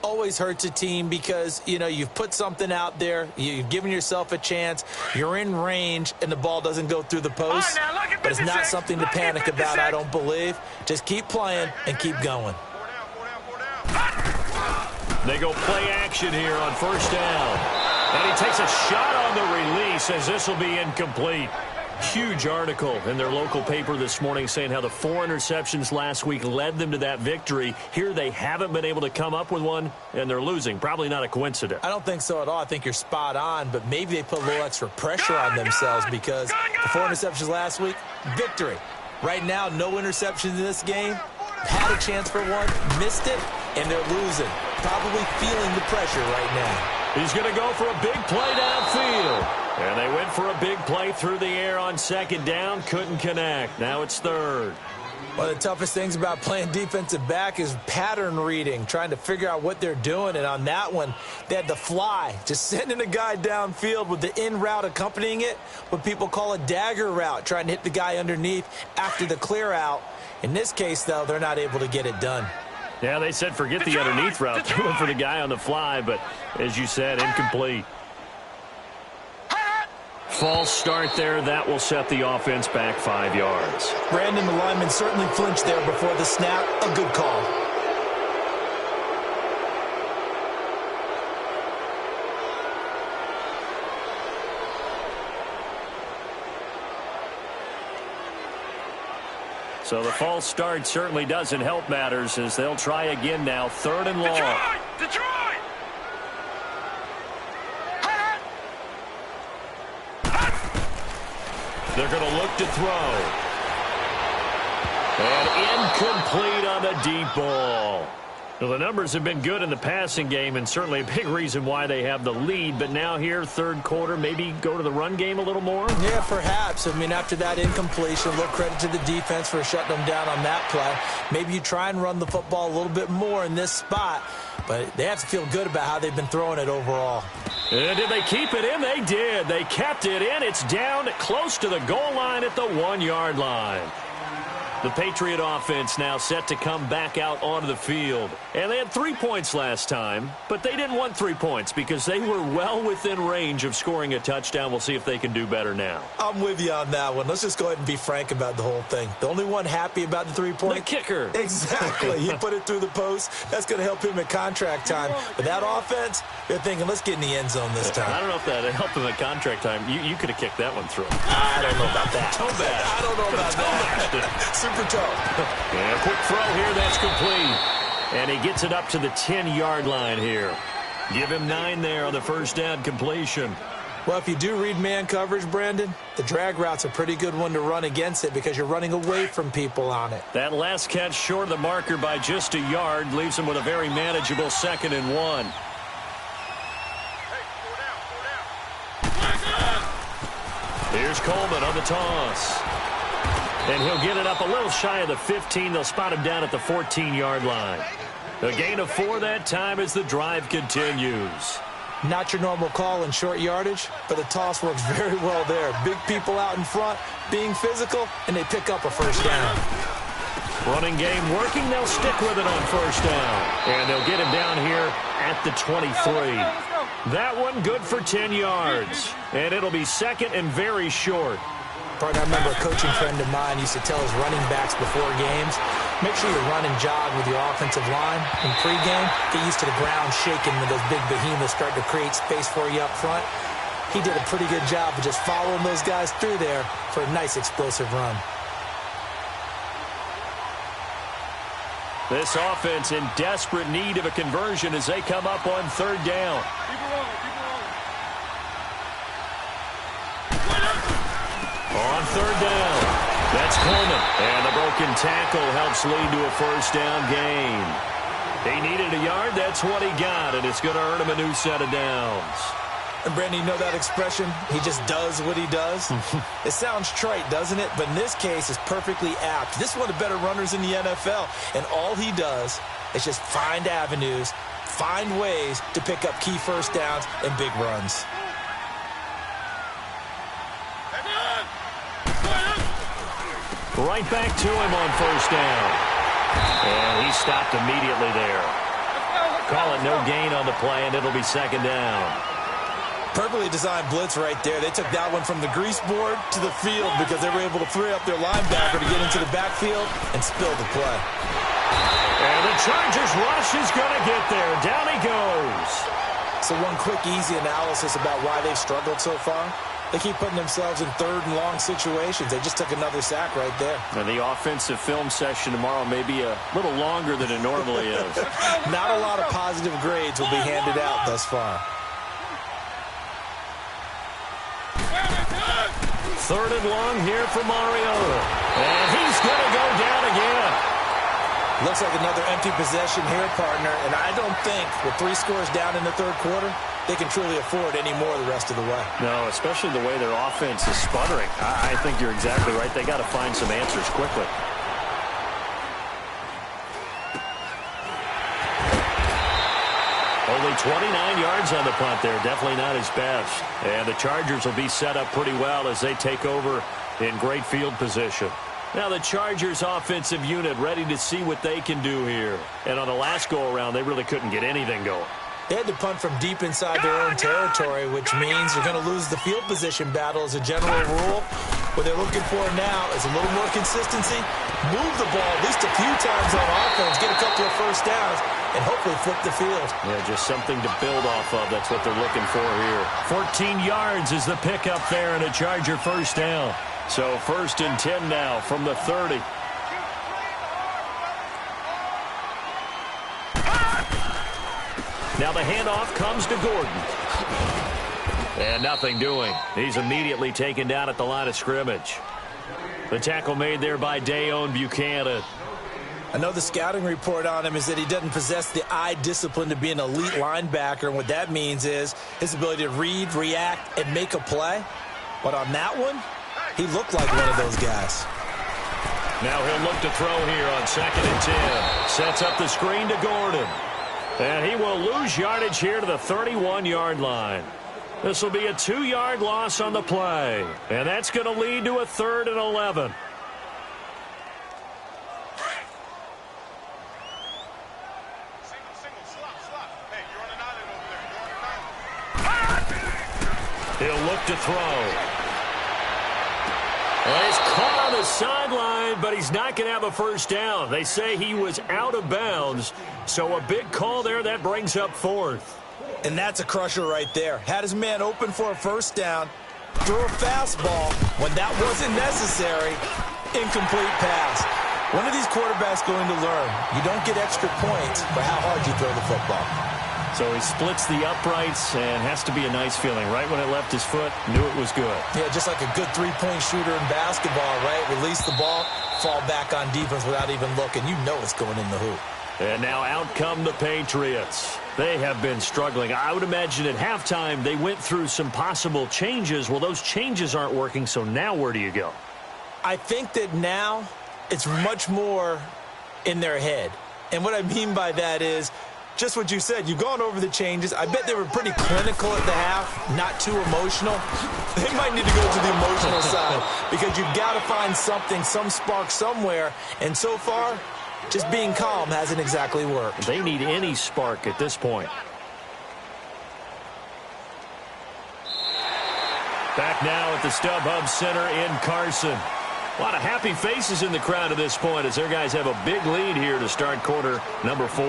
Always hurts a team because, you know, you've put something out there, you've given yourself a chance, you're in range, and the ball doesn't go through the post. But it's not something to panic about, I don't believe. Just keep playing and keep going. They go play action here on first down. And he takes a shot on the release as this will be incomplete. Huge article in their local paper this morning saying how the 4 interceptions last week led them to that victory. Here they haven't been able to come up with one, and they're losing. Probably not a coincidence. I don't think so at all. I think you're spot on, but maybe they put a little extra pressure on themselves because the 4 interceptions last week, victory. Right now, no interceptions in this game. Had a chance for one, missed it, and they're losing. Probably feeling the pressure right now. He's going to go for a big play downfield. And they went for a big play through the air on second down. Couldn't connect. Now it's third. One of the toughest things about playing defensive back is pattern reading, trying to figure out what they're doing. And on that one, they had the fly, just sending a guy downfield with the in route accompanying it, what people call a dagger route, trying to hit the guy underneath after the clear out. In this case, though, they're not able to get it done. Yeah, they said forget the underneath route. They went for the guy on the fly, but as you said, incomplete. False start there. That will set the offense back 5 yards. Brandon, the lineman certainly flinched there before the snap. A good call. So the false start certainly doesn't help matters as they'll try again now. 3rd and long. Detroit! They're going to look to throw. And incomplete on the deep ball. Well, the numbers have been good in the passing game and certainly a big reason why they have the lead. But now here, third quarter, maybe go to the run game a little more? Yeah, perhaps. I mean, after that incompletion, a little credit to the defense for shutting them down on that play. Maybe you try and run the football a little bit more in this spot. But they have to feel good about how they've been throwing it overall. And did they keep it in? They did. They kept it in. It's down close to the goal line at the 1-yard line. The Patriot offense now set to come back out onto the field. And they had 3 points last time, but they didn't want 3 points because they were well within range of scoring a touchdown. We'll see if they can do better now. I'm with you on that one. Let's just go ahead and be frank about the whole thing. The only one happy about the 3-point? The kicker. Exactly. He put it through the post. That's going to help him at contract time. But that offense, they're thinking, let's get in the end zone this time. I don't know if that helped him at contract time. You could have kicked that one through. I don't know about that. Toe bash. I don't know about that. Super toe. And a quick throw here. That's complete. And he gets it up to the 10-yard line here. Give him 9 there on the first down completion. Well, if you do read man coverage, Brandon, the drag route's a pretty good one to run against it because you're running away from people on it. That last catch short of the marker by just a yard leaves him with a very manageable 2nd and 1. Here's Coleman on the toss. And he'll get it up a little shy of the 15. They'll spot him down at the 14-yard line. A gain of 4 that time as the drive continues. Not your normal call in short yardage, but the toss works very well there. Big people out in front, being physical, and they pick up a first down. Running game working. They'll stick with it on first down. And they'll get him down here at the 23. That one good for 10 yards. And it'll be 2nd and very short. Partner, I remember a coaching friend of mine used to tell his running backs before games, make sure you run and jog with your offensive line in pregame. Get used to the ground shaking when those big behemoths start to create space for you up front. He did a pretty good job of just following those guys through there for a nice explosive run. This offense in desperate need of a conversion as they come up on 3rd down. On third down, that's Coleman. And the broken tackle helps lead to a first down gain. He needed a yard. That's what he got, and it's going to earn him a new set of downs. And, Brandon, you know that expression? He just does what he does? It sounds trite, doesn't it? But in this case, it's perfectly apt. This is one of the better runners in the NFL, and all he does is just find avenues, find ways to pick up key first downs and big runs. Right back to him on first down. And he stopped immediately there. Call it no gain on the play, and it'll be second down. Perfectly designed blitz right there. They took that one from the grease board to the field because they were able to free up their linebacker to get into the backfield and spill the play. And the Chargers rush is going to get there. Down he goes. So one quick, easy analysis about why they've struggled so far. They keep putting themselves in third and long situations. They just took another sack right there. And the offensive film session tomorrow may be a little longer than it normally is. Not a lot of positive grades will be handed out thus far. Third and long here for Mariota. And he's going to go down again. Looks like another empty possession here, partner. And I don't think with 3 scores down in the third quarter, they can truly afford any more the rest of the way. No, especially the way their offense is sputtering. I think you're exactly right. They got to find some answers quickly. Only 29 yards on the punt there. Definitely not his best. And the Chargers will be set up pretty well as they take over in great field position. Now the Chargers offensive unit ready to see what they can do here. And on the last go-around, they really couldn't get anything going. They had to punt from deep inside their own territory, which means you're going to lose the field position battle as a general rule. What they're looking for now is a little more consistency, move the ball at least a few times on offense, get a couple of first downs, and hopefully flip the field. Yeah, just something to build off of. That's what they're looking for here. 14 yards is the pickup there and a Charger first down. So first and 10 now from the 30. Now the handoff comes to Gordon. And nothing doing. He's immediately taken down at the line of scrimmage. The tackle made there by Dayon Buchanan. I know the scouting report on him is that he doesn't possess the eye discipline to be an elite linebacker. And what that means is his ability to read, react, and make a play. But on that one, he looked like one of those guys. Now he'll look to throw here on second and 10. Sets up the screen to Gordon. And he will lose yardage here to the 31-yard line. This will be a 2-yard loss on the play. And that's going to lead to a 3rd and 11. He'll look to throw. Well, he's caught on the sideline, but he's not going to have a first down. They say he was out of bounds, so a big call there. That brings up 4th. And that's a crusher right there. Had his man open for a first down, threw a fastball when that wasn't necessary, incomplete pass. When are these quarterbacks going to learn? You don't get extra points for how hard you throw the football. So he splits the uprights and has to be a nice feeling. Right when it left his foot, knew it was good. Yeah, just like a good three-point shooter in basketball, right? Release the ball, fall back on defense without even looking. You know it's going in the hoop. And now out come the Patriots. They have been struggling. I would imagine at halftime they went through some possible changes. Well, those changes aren't working, so now where do you go? I think that now it's much more in their head. And what I mean by that is just what you said. You've gone over the changes. I bet they were pretty clinical at the half, not too emotional. They might need to go to the emotional side because you've got to find something, some spark somewhere. And so far, just being calm hasn't exactly worked. They need any spark at this point. Back now at the StubHub Center in Carson. A lot of happy faces in the crowd at this point as their guys have a big lead here to start quarter number 4.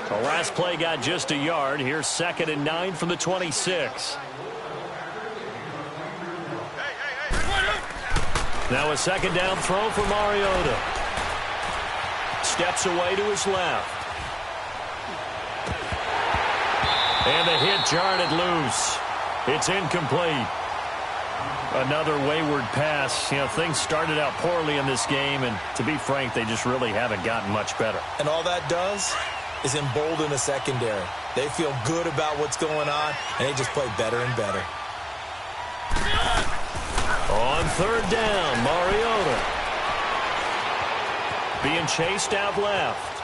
The last play got just a yard. Here's 2nd and 9 from the 26. Now a second down throw for Mariota. Steps away to his left. And the hit jarred it loose. It's incomplete. Another wayward pass. You know, things started out poorly in this game, and to be frank, they just really haven't gotten much better. And all that does is embolden the secondary. They feel good about what's going on, and they just play better and better. On third down, Mariota. Being chased out left.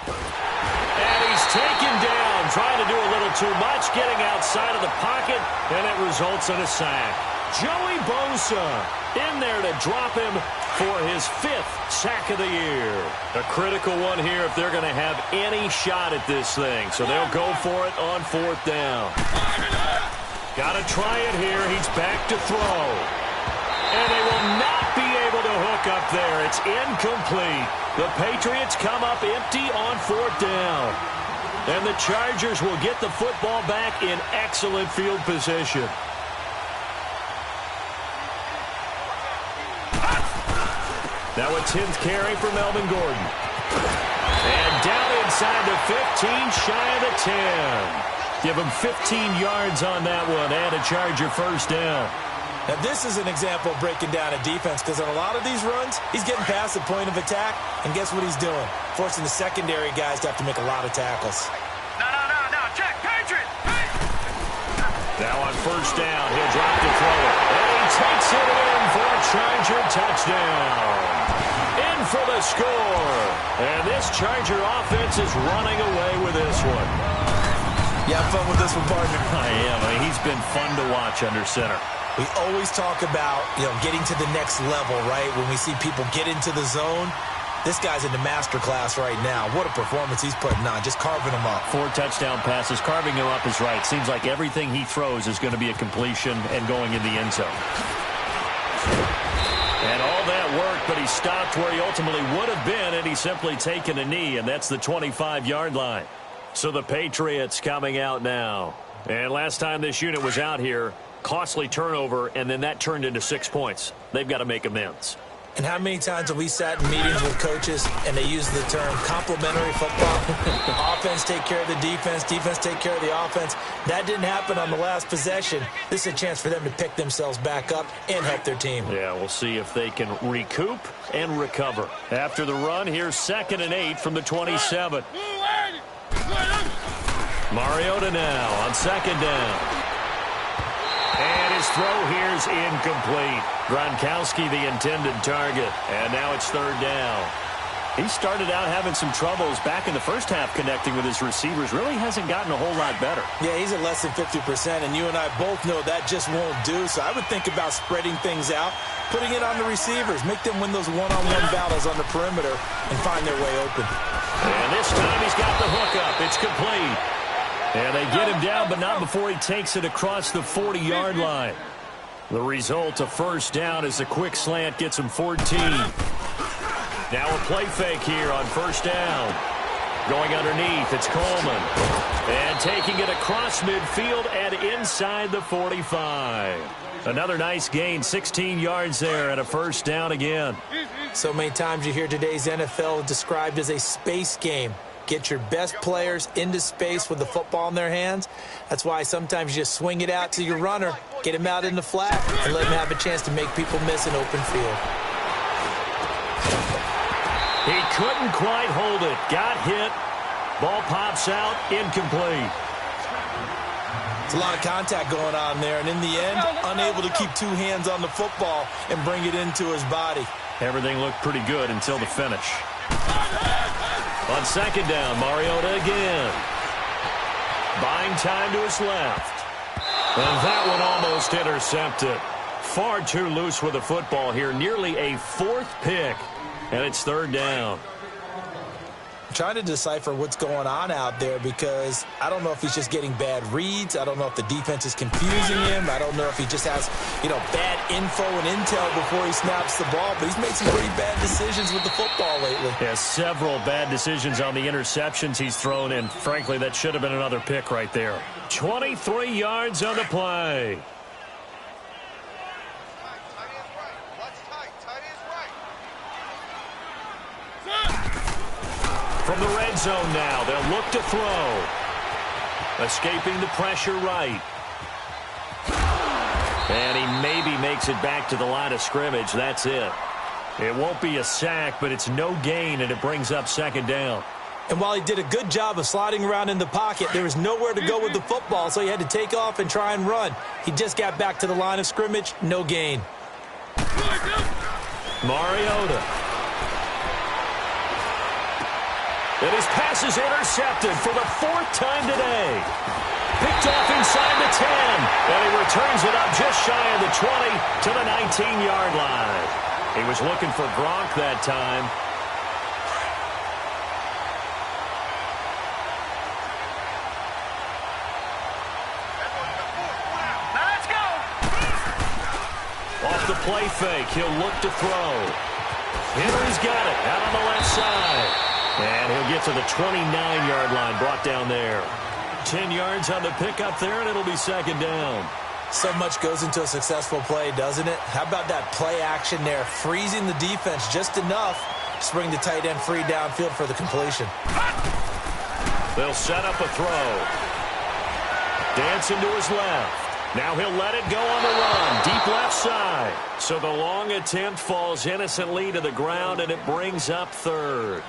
And he's taken down, trying to do a little too much, getting outside of the pocket, and it results in a sack. Joey Bosa in there to drop him for his 5th sack of the year. A critical one here if they're going to have any shot at this thing. So they'll go for it on 4th down. Got to try it here. He's back to throw. And they will not be able to hook up there. It's incomplete. The Patriots come up empty on 4th down. And the Chargers will get the football back in excellent field position. Now a 10th carry for Melvin Gordon. And down inside the 15, shy of the 10. Give him 15 yards on that one and a Charger first down. Now this is an example of breaking down a defense, because on a lot of these runs, he's getting past the point of attack, and guess what he's doing? Forcing the secondary guys to have to make a lot of tackles. No, check, Patriot! Now on first down, he'll drop to throw it. And he takes it in for a Charger touchdown. In for the score. And this Charger offense is running away with this one. You have fun with this one, partner? I am. I mean, he's been fun to watch under center. We always talk about, getting to the next level, right? When we see people get into the zone, this guy's in the master class right now. What a performance he's putting on, just carving them up. 4 touchdown passes. Carving him up is right. Seems like everything he throws is going to be a completion and going in the end zone. And all that worked, but he stopped where he ultimately would have been, and he's simply taken a knee, and that's the 25-yard line. So the Patriots coming out now. And last time this unit was out here, costly turnover, and then that turned into 6 points. They've got to make amends. And how many times have we sat in meetings with coaches and they use the term complementary football? Offense take care of the defense, defense take care of the offense. That didn't happen on the last possession. This is a chance for them to pick themselves back up and help their team. Yeah, we'll see if they can recoup and recover. After the run, here's 2nd and 8 from the 27. Mariota now on 2nd down. And his throw here's incomplete. Gronkowski the intended target. And now it's 3rd down. He started out having some troubles back in the first half connecting with his receivers. Really hasn't gotten a whole lot better. Yeah, he's at less than 50%, and you and I both know that just won't do. So I would think about spreading things out, putting it on the receivers, make them win those one-on-one battles on the perimeter and find their way open. And this time he's got the hook up. It's complete. And they get him down, but not before he takes it across the 40-yard line. The result, a first down, as a quick slant gets him 14. Now a play fake here on first down. Going underneath, it's Coleman. And taking it across midfield and inside the 45. Another nice gain, 16 yards there, and a first down again. So many times you hear today's NFL described as a space game. Get your best players into space with the football in their hands. That's why sometimes you just swing it out to your runner, get him out in the flat, and let him have a chance to make people miss an open field. He couldn't quite hold it. Got hit. Ball pops out. Incomplete. It's a lot of contact going on there, and in the end, unable to keep 2 hands on the football and bring it into his body. Everything looked pretty good until the finish. On 2nd down, Mariota again. Buying time to his left. And that one almost intercepted. Far too loose with the football here. Nearly a 4th pick. And it's 3rd down. I'm trying to decipher what's going on out there, because I don't know if he's just getting bad reads. I don't know if the defense is confusing him. I don't know if he just has, bad info and intel before he snaps the ball. But he's made some pretty bad decisions with the football lately. Yeah, several bad decisions on the interceptions he's thrown in. Frankly, that should have been another pick right there. 23 yards on the play. From the red zone now, they'll look to throw. Escaping the pressure right. And he maybe makes it back to the line of scrimmage. That's it. It won't be a sack, but it's no gain, and it brings up second down. And while he did a good job of sliding around in the pocket, there was nowhere to go with the football, so he had to take off and try and run. He just got back to the line of scrimmage, no gain. Mariota. And his pass is intercepted for the 4th time today. Picked off inside the 10. And he returns it up just shy of the 20 to the 19-yard line. He was looking for Gronk that time. Off the play fake, he'll look to throw. Henry's got it out on the left side. And he'll get to the 29-yard line, brought down there. 10 yards on the pickup there, and it'll be second down. So much goes into a successful play, doesn't it? How about that play action there, freezing the defense just enough to bring the tight end free downfield for the completion. They'll set up a throw. Dancing to his left. Now he'll let it go on the run, deep left side. So the long attempt falls innocently to the ground, and it brings up third.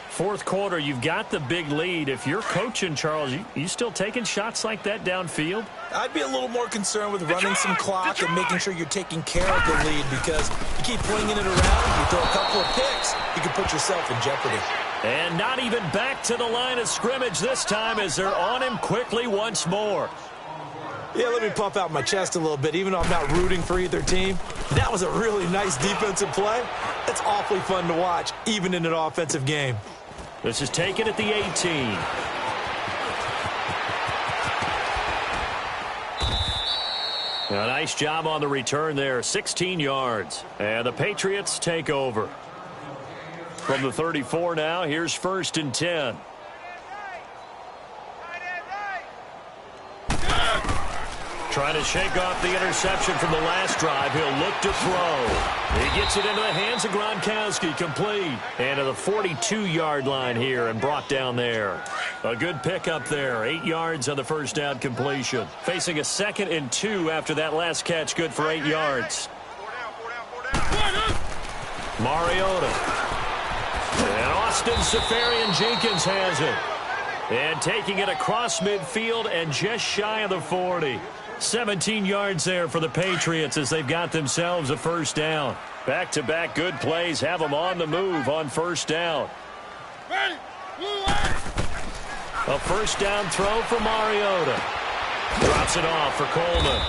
Fourth quarter, you've got the big lead. If you're coaching, Charles, you still taking shots like that downfield? I'd be a little more concerned with running some clock and making sure you're taking care of the lead, because you keep flinging it around, you throw a couple of picks, you can put yourself in jeopardy. And not even back to the line of scrimmage this time as they're on him quickly once more. Yeah, let me puff out my chest a little bit, even though I'm not rooting for either team. That was a really nice defensive play. It's awfully fun to watch, even in an offensive game. This is taken at the 18. A nice job on the return there, 16 yards. And the Patriots take over. From the 34 now, here's 1st and 10. Trying to shake off the interception from the last drive. He'll look to throw. He gets it into the hands of Gronkowski, complete. And to the 42-yard line here and brought down there. A good pickup there. 8 yards on the first down completion. Facing a 2nd and 2 after that last catch, good for 8 yards. Mariota. And Austin Seferian-Jenkins has it. And taking it across midfield and just shy of the 40. 17 yards there for the Patriots as they've got themselves a first down. Back-to-back good plays have them on the move on first down. A first down throw for Mariota. Drops it off for Coleman.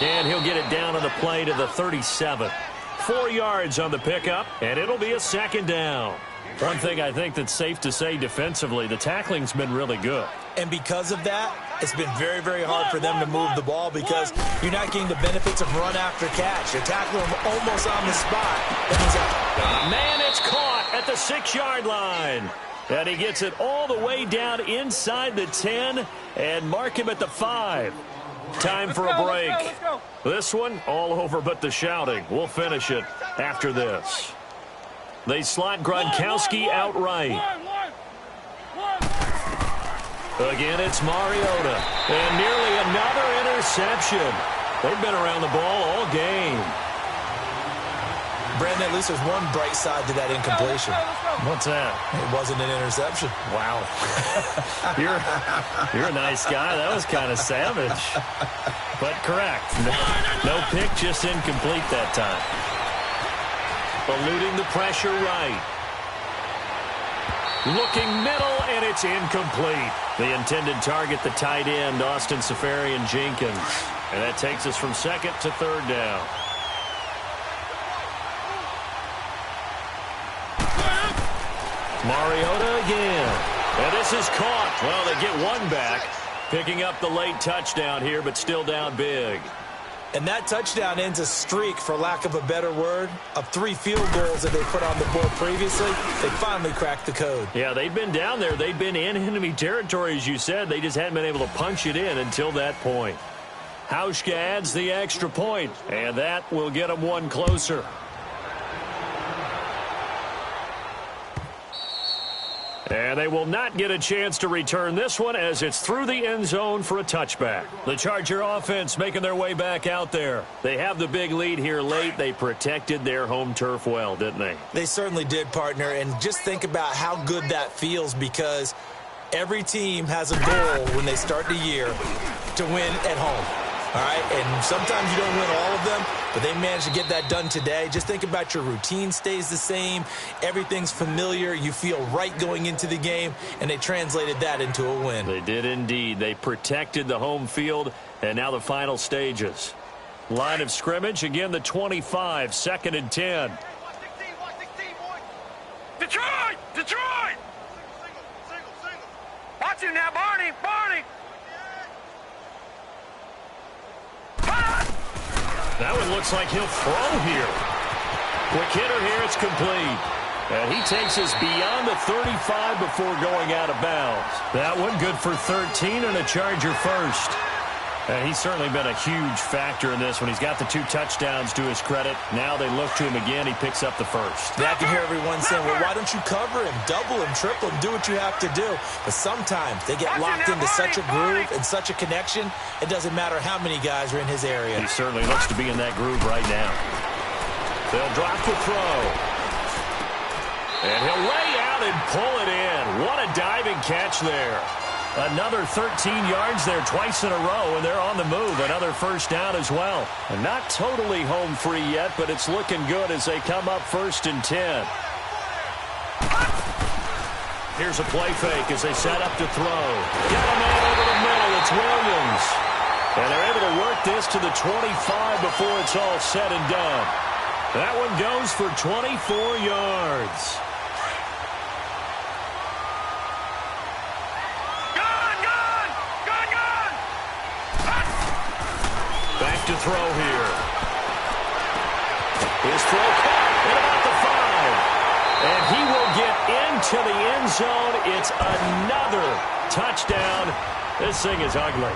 And he'll get it down on the play to the 37. 4 yards on the pickup, and it'll be a second down. One thing I think that's safe to say defensively, the tackling's been really good. And because of that, it's been very, very hard for them to move the ball because you're not getting the benefits of run after catch. You're tackling him almost on the spot. And he's out. Man, it's caught at the 6-yard line. And he gets it all the way down inside the 10 and mark him at the 5. Time for a break. Let's go. This one, all over but the shouting. We'll finish it after this. They slot Gronkowski outright. Again, it's Mariota. And nearly another interception. They've been around the ball all game. Brandon, at least there's one bright side to that incompletion. What's that? It wasn't an interception. Wow. You're a nice guy. That was kind of savage. But correct. No pick, just incomplete that time. Eluding the pressure right. Looking middle, and it's incomplete. The intended target, the tight end, Austin Seferian-Jenkins. And that takes us from 2nd to 3rd down. Mariota again. And this is caught. Well, they get one back. Picking up the late touchdown here, but still down big. And that touchdown ends a streak, for lack of a better word, of 3 field goals that they put on the board previously. They finally cracked the code. Yeah, they'd been down there. They'd been in enemy territory, as you said. They just hadn't been able to punch it in until that point. Hauschka adds the extra point, and that will get them one closer. And they will not get a chance to return this one as it's through the end zone for a touchback. The Charger offense making their way back out there. They have the big lead here late. They protected their home turf well, didn't they? They certainly did, partner. And just think about how good that feels, because every team has a goal when they start the year to win at home. All right, and sometimes you don't win all of them, but they managed to get that done today. Just think about your routine stays the same. Everything's familiar. You feel right going into the game, and they translated that into a win. They did indeed. They protected the home field, and now the final stages. Line of scrimmage, again, the 25, 2nd and 10. Detroit! Detroit! Watch him now, Barney! Barney! That one looks like he'll throw here. Quick hitter here, it's complete. And he takes us beyond the 35 before going out of bounds. That one good for 13 and a Charger first. And he's certainly been a huge factor in this one. He's got the 2 touchdowns to his credit. Now they look to him again. He picks up the first. Yeah, I can hear everyone saying, well, why don't you cover him, double him, triple him, do what you have to do. But sometimes they get locked into such a groove and such a connection, it doesn't matter how many guys are in his area. He certainly looks to be in that groove right now. They'll drop the throw. And he'll lay out and pull it in. What a diving catch there. Another 13 yards there twice in a row, and they're on the move. Another first down as well. And not totally home free yet, but it's looking good as they come up 1st and 10. Here's a play fake as they set up to throw. Got a man over the middle. It's Williams. And they're able to work this to the 25 before it's all said and done. That one goes for 24 yards. To throw here. His throw caught at about the 5. And he will get into the end zone. It's another touchdown. This thing is ugly.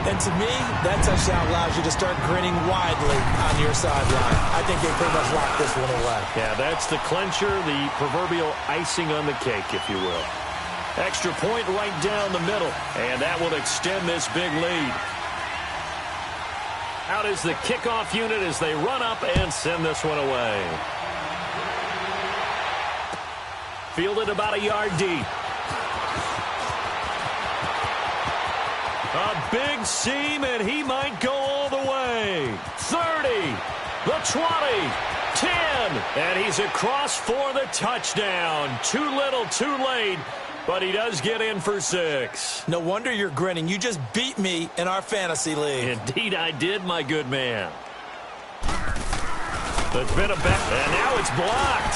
And to me, that touchdown allows you to start grinning widely on your sideline. I think they pretty much locked this one away. Yeah, that's the clincher, the proverbial icing on the cake, if you will. Extra point right down the middle. And that will extend this big lead. Out is the kickoff unit as they run up and send this one away. Fielded about a yard deep. A big seam, and he might go all the way. 30, the 20, 10, and he's across for the touchdown. Too little, too late. But he does get in for 6. No wonder you're grinning. You just beat me in our fantasy league. Indeed I did, my good man. It's been a bet, and now it's blocked.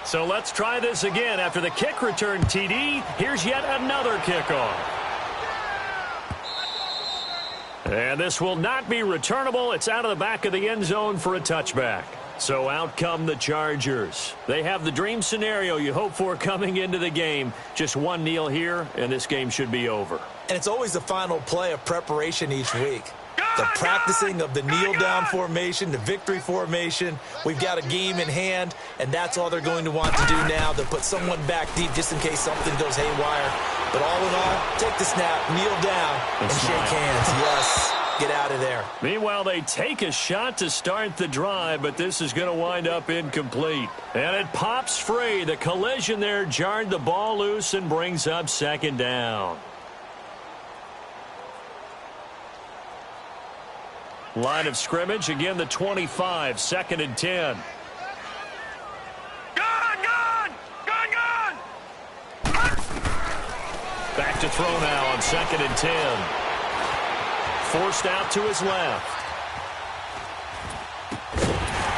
So let's try this again. After the kick return TD, here's yet another kickoff. And this will not be returnable. It's out of the back of the end zone for a touchback. So out come the Chargers. They have the dream scenario you hope for coming into the game. Just one kneel here, and this game should be over. And it's always the final play of preparation each week. The practicing of the kneel-down formation, the victory formation. We've got a game in hand, and that's all they're going to want to do now. They'll put someone back deep just in case something goes haywire. But all in all, take the snap, kneel down, and shake hands. Yes, get out of there. Meanwhile, they take a shot to start the drive, but this is going to wind up incomplete. And it pops free. The collision there jarred the ball loose and brings up 2nd down. Line of scrimmage, again the 25, 2nd and 10. Back to throw now on 2nd and 10. Forced out to his left.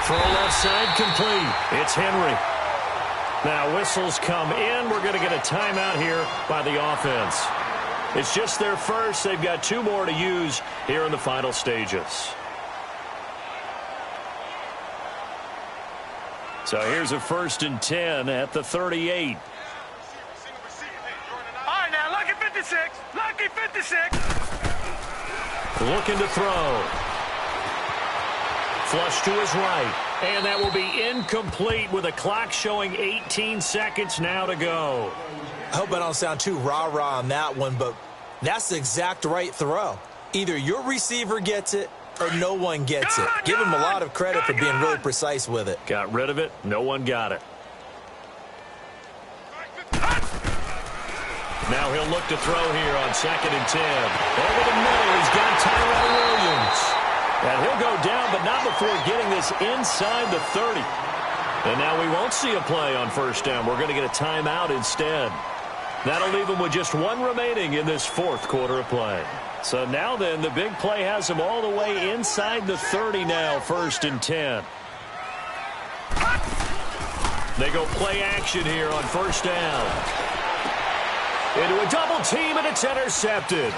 Throw left side complete. It's Henry. Now whistles come in. We're going to get a timeout here by the offense. It's just their first. They've got 2 more to use here in the final stages. So here's a 1st and 10 at the 38. All right, now, lucky 56. Lucky 56. Looking to throw. Flush to his right. And that will be incomplete with a clock showing 18 seconds now to go. I hope I don't sound too rah-rah on that one, but that's the exact right throw. Either your receiver gets it or no one gets it. Give him a lot of credit for being really precise with it. Got rid of it. No one got it. Now he'll look to throw here on 2nd and 10. Over the middle, he's got Tyrell Williams. And he'll go down, but not before getting this inside the 30. And now we won't see a play on 1st down. We're going to get a timeout instead. That'll leave him with just 1 remaining in this 4th quarter of play. So now then, the big play has him all the way inside the 30 now, 1st and 10. They go play action here on 1st down. Into a double team, and it's intercepted.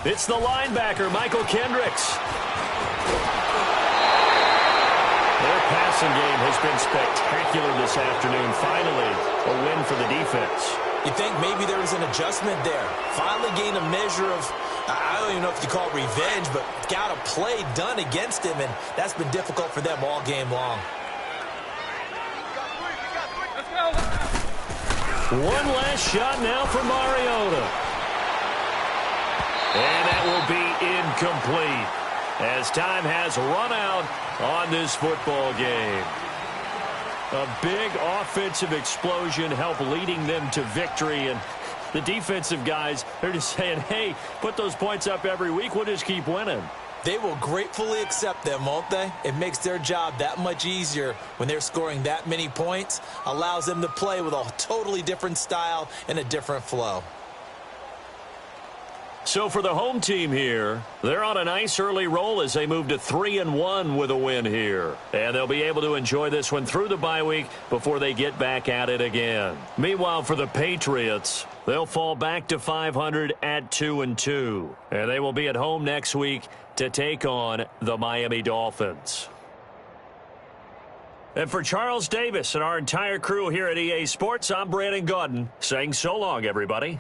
It's the linebacker, Michael Kendricks. Their passing game has been spectacular this afternoon. Finally, a win for the defense. You think maybe there was an adjustment there. Finally gained a measure of, I don't even know if you call it revenge, but got a play done against him, and that's been difficult for them all game long. One last shot now for Mariota. And that will be incomplete as time has run out on this football game. A big offensive explosion helped leading them to victory, and the defensive guys, they're just saying, hey, put those points up every week, we'll just keep winning. They will gratefully accept them, won't they? It makes their job that much easier when they're scoring that many points. Allows them to play with a totally different style and a different flow. So for the home team here, they're on a nice early roll as they move to 3-1 with a win here. And they'll be able to enjoy this one through the bye week before they get back at it again. Meanwhile, for the Patriots, they'll fall back to 500 at 2-2. And they will be at home next week to take on the Miami Dolphins. And for Charles Davis and our entire crew here at EA Sports, I'm Brandon Gaudin saying so long, everybody.